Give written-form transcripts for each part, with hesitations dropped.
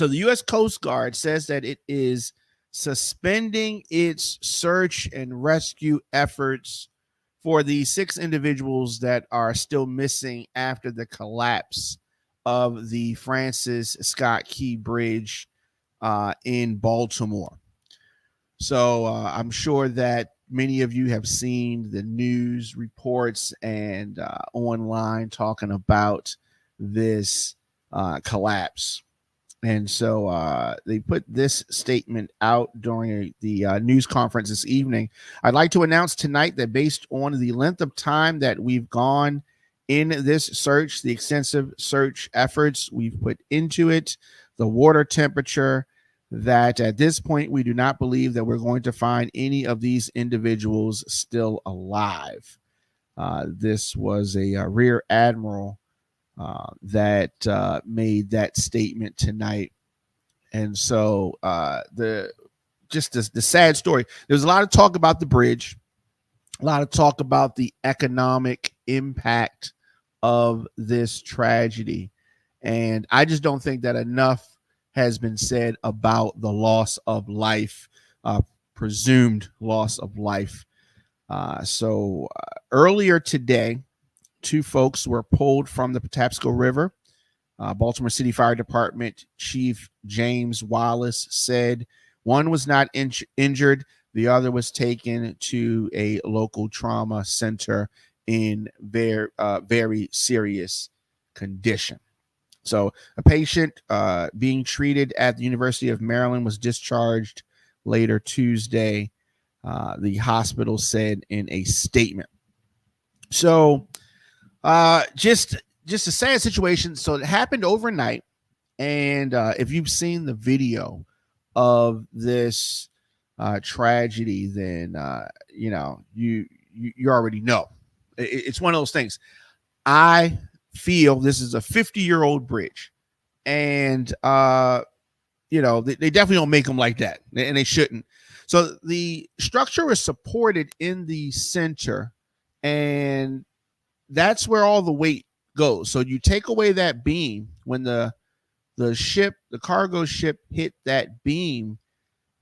So the U.S. Coast Guard says that it is suspending its search and rescue efforts for the 6 individuals that are still missing after the collapse of the Francis Scott Key Bridge in Baltimore. So I'm sure that many of you have seen the news reports and online talking about this collapse. And so they put this statement out during the news conference this evening. I'd like to announce tonight that based on the length of time that we've gone in this search, the extensive search efforts we've put into it, the water temperature, that at this point we do not believe that we're going to find any of these individuals still alive. This was a rear admiral that made that statement tonight. And so the sad story. There's a lot of talk about the bridge, a lot of talk about the economic impact of this tragedy. And I just don't think that enough has been said about the loss of life, presumed loss of life. So earlier today, 2 folks were pulled from the Patapsco River. Baltimore City Fire Department Chief James Wallace said one was not injured. The other was taken to a local trauma center in very serious condition. So a patient being treated at the University of Maryland was discharged later Tuesday, the hospital said in a statement. So just a sad situation. So it happened overnight. And if you've seen the video of this tragedy, then, you already know. It's one of those things. I feel this is a 50-year-old bridge, and they definitely don't make them like that, and they shouldn't. So the structure is supported in the center, and that's where all the weight goes. So you take away that beam. When the cargo ship hit that beam,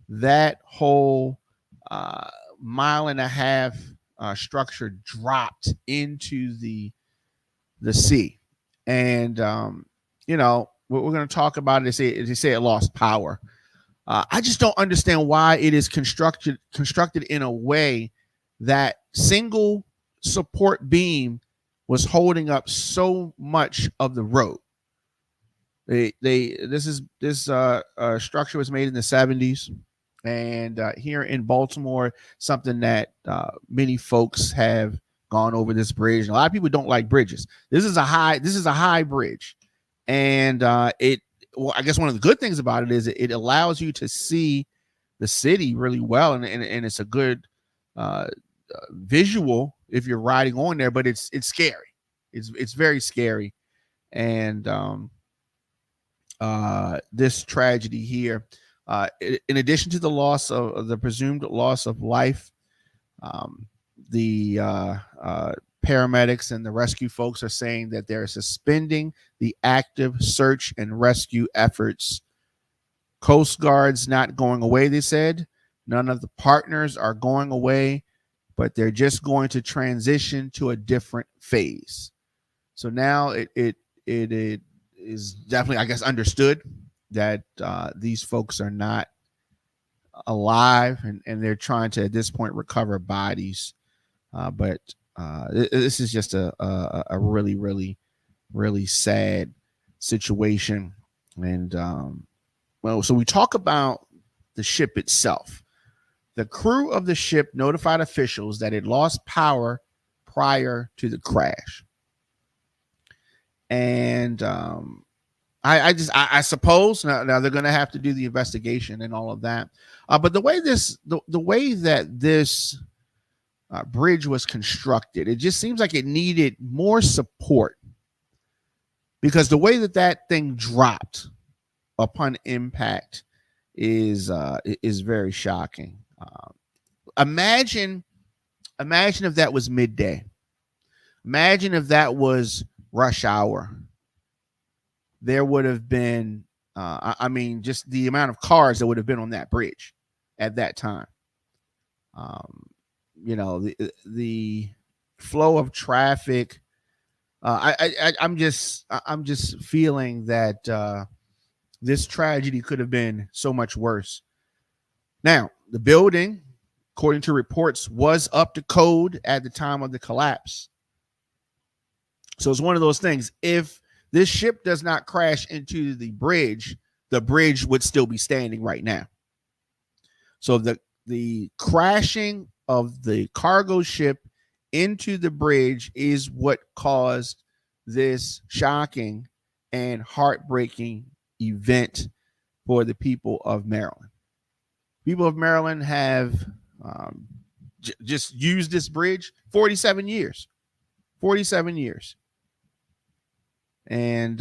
that whole 1.5 mile structure dropped into the sea. And what we're going to talk about is they say it lost power. I just don't understand why it is constructed in a way that single support beam was holding up so much of the road. This structure was made in the 70s, and here in Baltimore, something that many folks have gone over this bridge. And a lot of people don't like bridges. This is a high bridge, and I guess one of the good things about it is it allows you to see the city really well, and it's a good visual if you're riding on there. But it's scary. It's very scary, and this tragedy here, in addition to the presumed loss of life, the paramedics and the rescue folks are saying that they're suspending the active search and rescue efforts. Coast Guard's not going away, they said. None of the partners are going away, but they're just going to transition to a different phase. So now it is definitely, I guess, understood that these folks are not alive, and they're trying to, at this point, recover bodies. But this is just a really, really, really sad situation. And so we talk about the ship itself. The crew of the ship notified officials that it lost power prior to the crash. And I suppose now they're going to have to do the investigation and all of that. But the way that this bridge was constructed, it just seems like it needed more support, because the way that thing dropped upon impact is very shocking. Imagine if that was midday. Imagine if that was rush hour. There would have been I mean, just the amount of cars that would have been on that bridge at that time. The flow of traffic. I'm just feeling that this tragedy could have been so much worse. Now, the building, according to reports, was up to code at the time of the collapse. So it's one of those things. If this ship does not crash into the bridge would still be standing right now. So the crashing of the cargo ship into the bridge is what caused this shocking and heartbreaking event for the people of Maryland. People of Maryland have just used this bridge 47 years. 47 years. And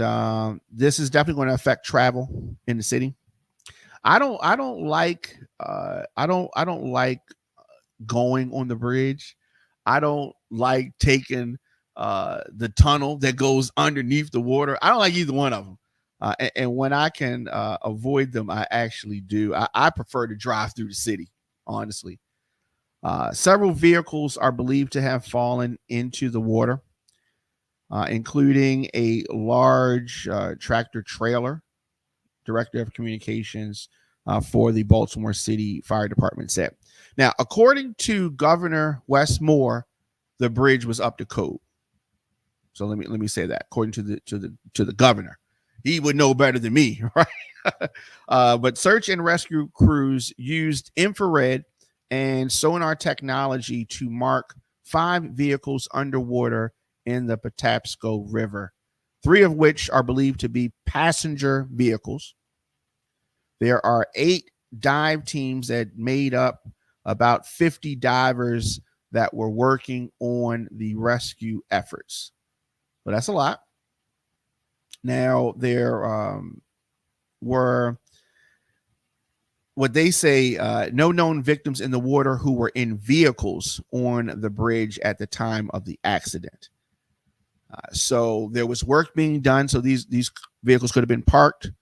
this is definitely going to affect travel in the city. I don't like going on the bridge. I don't like taking the tunnel that goes underneath the water. I don't like either one of them. And when I can avoid them, I actually do. I prefer to drive through the city, honestly. Several vehicles are believed to have fallen into the water, including a large tractor trailer. Director of Communications for the Baltimore City Fire Department said. Now, according to Governor Wes Moore, the bridge was up to code. So let me say that. According to the governor, he would know better than me, right? But search and rescue crews used infrared and sonar technology to mark 5 vehicles underwater in the Patapsco River, 3 of which are believed to be passenger vehicles. There are 8 dive teams that made up about 50 divers that were working on the rescue efforts. But that's a lot. Now, there were what they say no known victims in the water who were in vehicles on the bridge at the time of the accident. So there was work being done. So these vehicles could have been parked.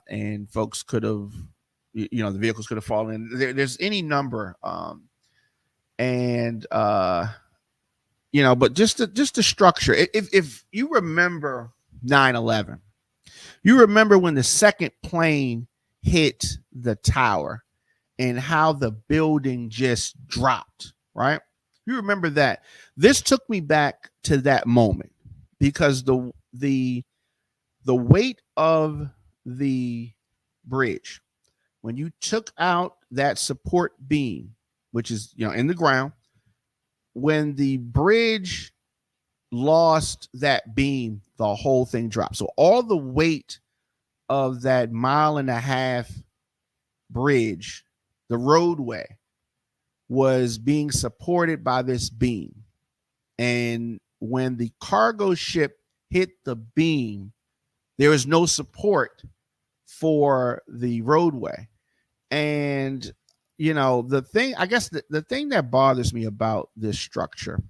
And folks could have, the vehicles could have fallen. There's any number. But just the structure. If you remember 9/11, you remember when the second plane hit the tower and how the building just dropped, right? You remember that. This took me back to that moment because the weight of the bridge, when you took out that support beam, which is in the ground, when the bridge lost that beam, the whole thing dropped. So all the weight of that 1.5 mile bridge, the roadway, was being supported by this beam. And when the cargo ship hit the beam, there was no support for the roadway. And, the thing, I guess the thing that bothers me about this structure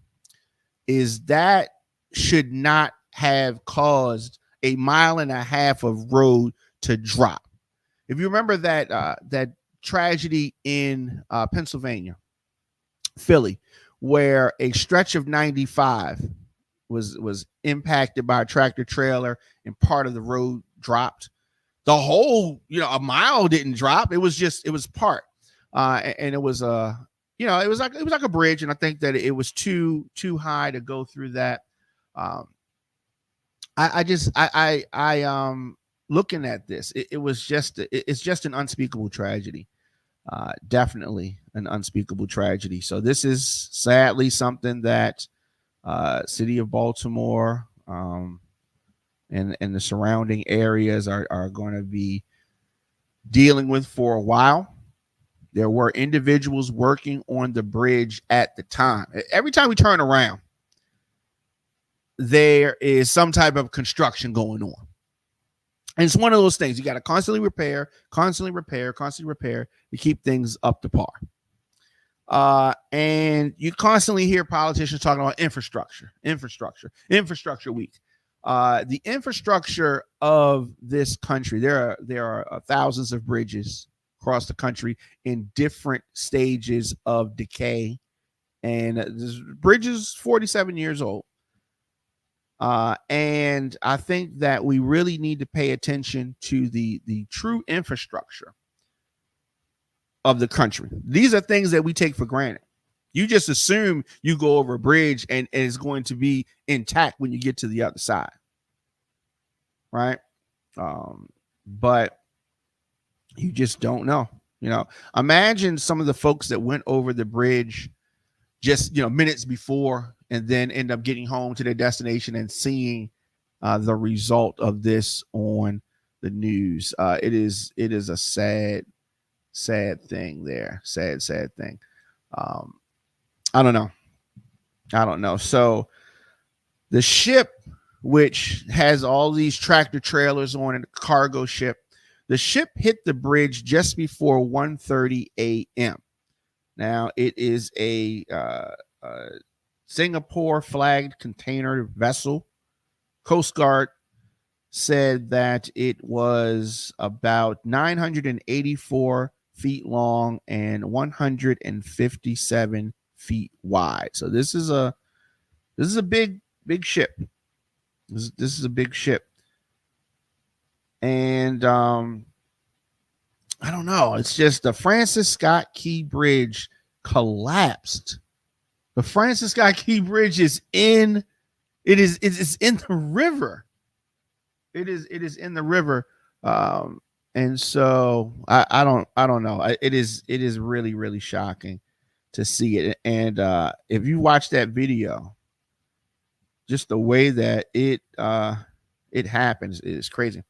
is that should not have caused 1.5 miles of road to drop. If you remember that tragedy in Pennsylvania, Philly, where a stretch of 95 was impacted by a tractor trailer and part of the road dropped. The whole, 1 mile didn't drop. It was part. And it was it was like a bridge. And I think that it was too high to go through that. Looking at this, it's just an unspeakable tragedy. Definitely an unspeakable tragedy. So this is sadly something that city of Baltimore and the surrounding areas are going to be dealing with for a while. There were individuals working on the bridge at the time. Every time we turn around, there is some type of construction going on. And it's one of those things. You got to constantly repair to keep things up to par. And you constantly hear politicians talking about infrastructure week. The infrastructure of this country, there are thousands of bridges across the country in different stages of decay, and this bridge is 47 years old. And I think that we really need to pay attention to the true infrastructure of the country. These are things that we take for granted. You just assume you go over a bridge and it's going to be intact when you get to the other side, right? But you just don't know. Imagine some of the folks that went over the bridge just minutes before, and then end up getting home to their destination and seeing the result of this on the news. It is a sad thing there. Sad thing. I don't know. So the ship, which has all these tractor trailers on it, a cargo ship, the ship hit the bridge just before 1:30 a.m. Now, it is a Singapore flagged container vessel. Coast Guard said that it was about 984 feet long and 157 feet wide. So this is a big ship. This is a big ship. And I don't know. It's just the Francis Scott Key Bridge collapsed. The Francis Scott Key Bridge is in. It's in the river. It is in the river. And so I don't know. It is really, really shocking to see it. And if you watch that video, just the way that it happens is crazy.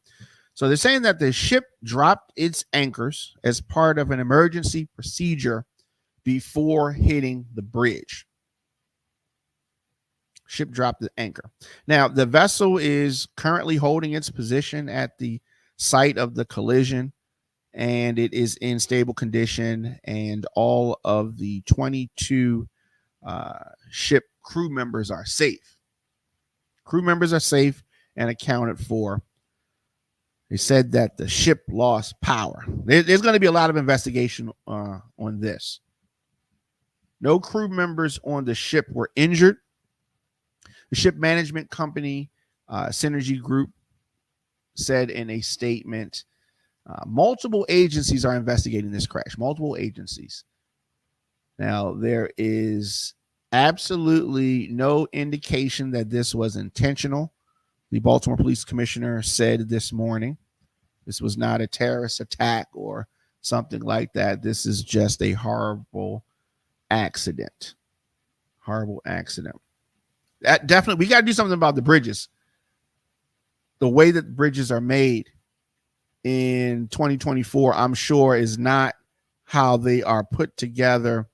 So they're saying that the ship dropped its anchors as part of an emergency procedure before hitting the bridge. Ship dropped the anchor. Now, the vessel is currently holding its position at the site of the collision, and it is in stable condition, and all of the 22 ship crew members are safe. Crew members are safe and accounted for. They said that the ship lost power. There's going to be a lot of investigation on this. No crew members on the ship were injured. The ship management company, Synergy Group, said in a statement, multiple agencies are investigating this crash. Multiple agencies. Now, there is absolutely no indication that this was intentional. The Baltimore Police Commissioner said this morning, this was not a terrorist attack or something like that. This is just a horrible accident. Horrible accident. That definitely, we got to do something about the bridges. The way that bridges are made in 2024, I'm sure, is not how they are put together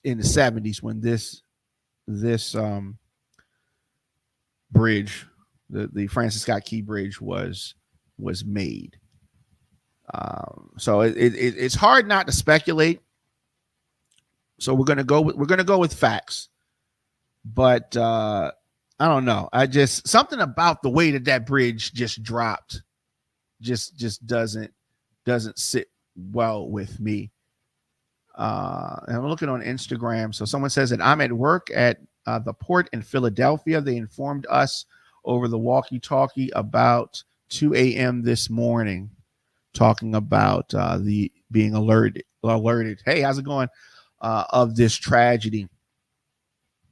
in the 70s when this bridge, the Francis Scott Key Bridge, was made. So it's hard not to speculate. So we're gonna go with facts, but I don't know. Something about the way that bridge just dropped just doesn't sit well with me. And I'm looking on Instagram. So someone says that I'm at work at the port in Philadelphia. They informed us over the walkie-talkie about 2 a.m. this morning, talking about the being alerted. Hey, how's it going? Of this tragedy.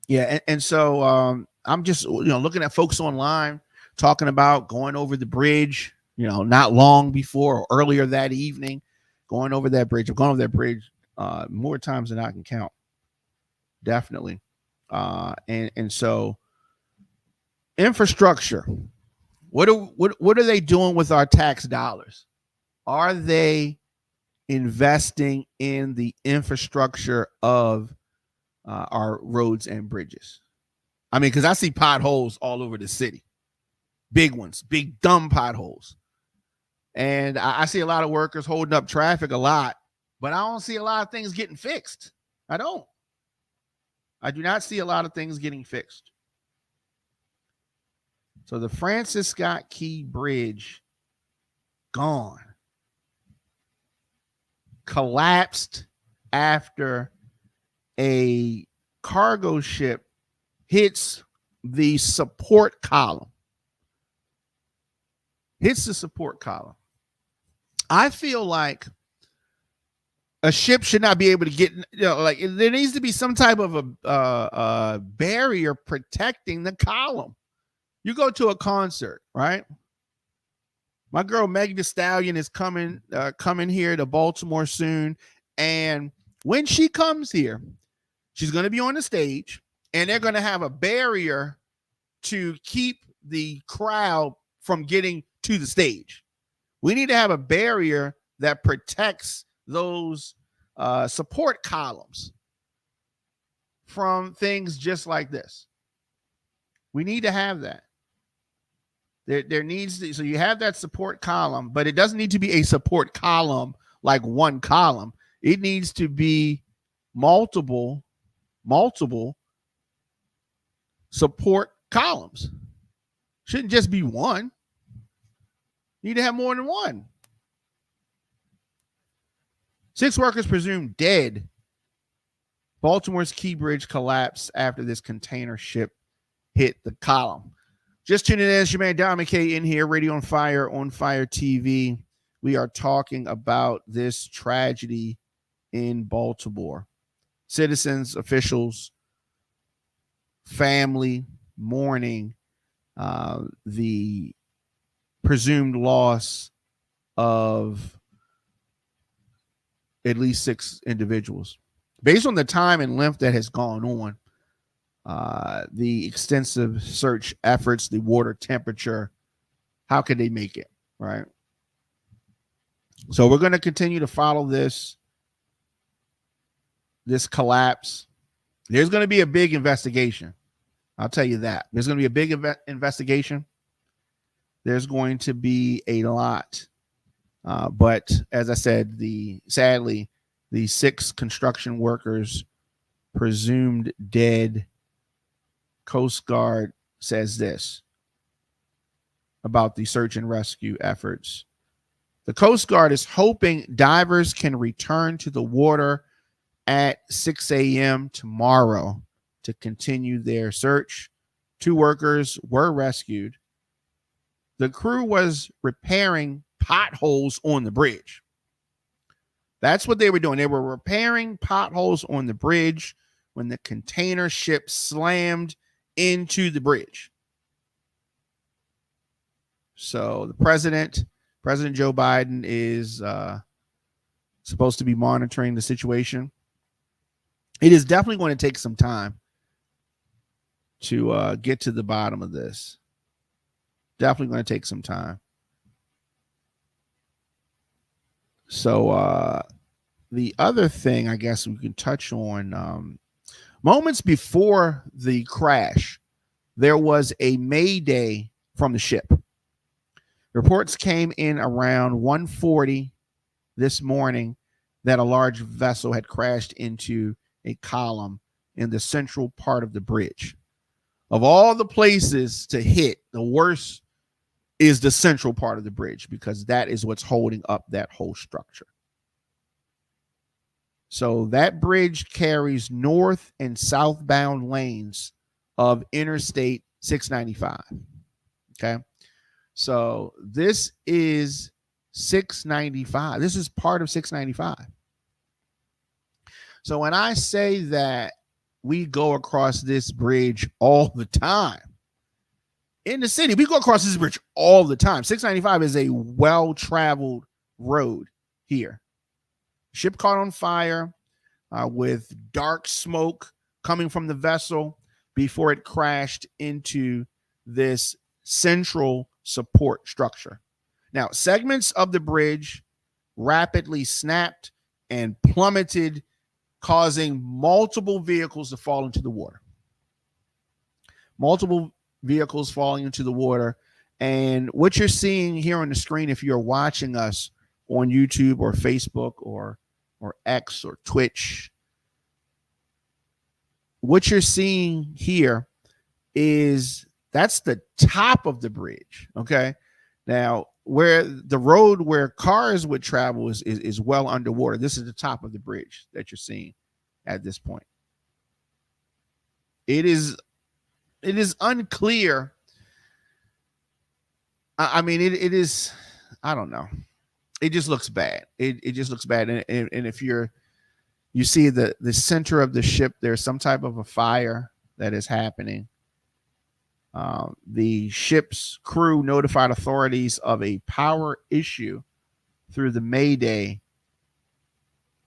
Yeah, and so I'm just looking at folks online talking about going over the bridge. Not long before or earlier that evening, going over that bridge. I've gone over that bridge more times than I can count. Definitely. And so infrastructure. What are they doing with our tax dollars? Are they investing in the infrastructure of our roads and bridges? I mean, because I see potholes all over the city. Big ones, big dumb potholes. And I see a lot of workers holding up traffic a lot, but I don't see a lot of things getting fixed. I do not see a lot of things getting fixed. So the Francis Scott Key Bridge gone, collapsed after a cargo ship hits the support column. Hits the support column. I feel like a ship should not be able to get, like there needs to be some type of a barrier protecting the column. You go to a concert, right? My girl Meg Thee Stallion is coming here to Baltimore soon, and when she comes here, she's going to be on the stage, and they're going to have a barrier to keep the crowd from getting to the stage. We need to have a barrier that protects those support columns from things just like this. We need to have that. There needs to, so you have that support column, but it doesn't need to be a support column like one column. It needs to be multiple support columns. Shouldn't just be one. You need to have more than one. 6 workers presumed dead. Baltimore's Key Bridge collapsed after this container ship hit the column. Just tuning in, it's your man Diamond K in here, Radio on Fire, ONFIRE-TV. We are talking about this tragedy in Baltimore. Citizens, officials, family mourning the presumed loss of at least 6 individuals. Based on the time and length that has gone on, the extensive search efforts, the water temperature, how could they make it, right? So we're going to continue to follow this collapse. There's going to be a big investigation. I'll tell you that. There's going to be a big investigation. There's going to be a lot. But as I said, sadly, the 6 construction workers presumed dead. Coast Guard says this about the search and rescue efforts. The Coast Guard is hoping divers can return to the water at 6 a.m. tomorrow to continue their search. 2 workers were rescued. The crew was repairing potholes on the bridge. That's what they were doing. They were repairing potholes on the bridge when the container ship slammed into the bridge. So the President Joe Biden, is supposed to be monitoring the situation. It is definitely going to take some time to get to the bottom of this. Definitely going to take some time. So the other thing I guess we can touch on, moments before the crash, there was a mayday from the ship. Reports came in around 1:40 this morning that a large vessel had crashed into a column in the central part of the bridge. Of all the places to hit, the worst is the central part of the bridge, because that is what's holding up that whole structure. So that bridge carries north and southbound lanes of Interstate 695. Okay. So this is 695. This is part of 695. So when I say that we go across this bridge all the time in the city, we go across this bridge all the time. 695 is a well-traveled road here. Ship caught on fire with dark smoke coming from the vessel before it crashed into this central support structure. Now, segments of the bridge rapidly snapped and plummeted, causing multiple vehicles to fall into the water. Multiple vehicles falling into the water. And what you're seeing here on the screen, if you're watching us on YouTube or Facebook or X or Twitch, what you're seeing here is That's the top of the bridge. Okay. Now, where the road where cars would travel is well underwater. This is the top of the bridge that you're seeing at this point. It is unclear. I mean, it is. I don't know. It just looks bad. It just looks bad. And if you see the center of the ship, there's some type of a fire that is happening. The ship's crew notified authorities of a power issue through the Mayday.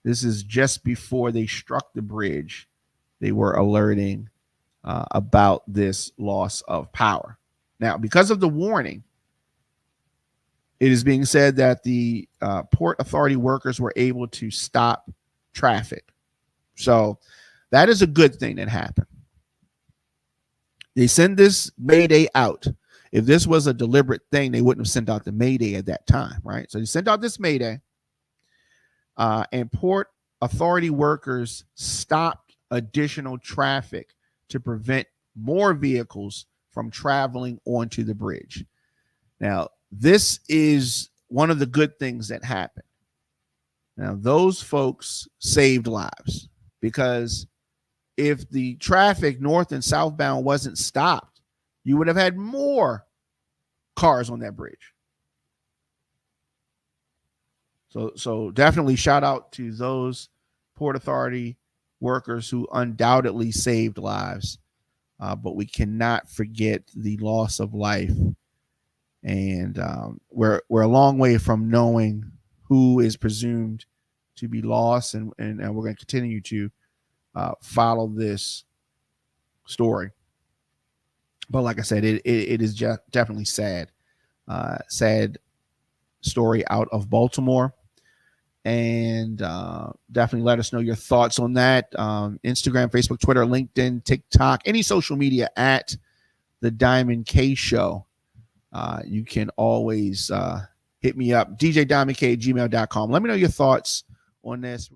This is just before they struck the bridge. They were alerting about this loss of power. Now, because of the warning, it is being said that the Port Authority workers were able to stop traffic. So that is a good thing that happened. They send this Mayday out. If this was a deliberate thing, they wouldn't have sent out the Mayday at that time, right? So they sent out this Mayday, and Port Authority workers stopped additional traffic to prevent more vehicles from traveling onto the bridge. Now, this is one of the good things that happened. Now, those folks saved lives, because if the traffic north and southbound wasn't stopped, you would have had more cars on that bridge. So definitely shout out to those Port Authority workers who undoubtedly saved lives. But we cannot forget the loss of life. And we're a long way from knowing who is presumed to be lost, and we're going to continue to follow this story. But like I said, it is definitely sad. Sad story out of Baltimore. And definitely let us know your thoughts on that. Instagram, Facebook, Twitter, LinkedIn, TikTok, any social media at The Diamond K Show. You can always hit me up, djdiamondk@gmail.com. Let me know your thoughts on this.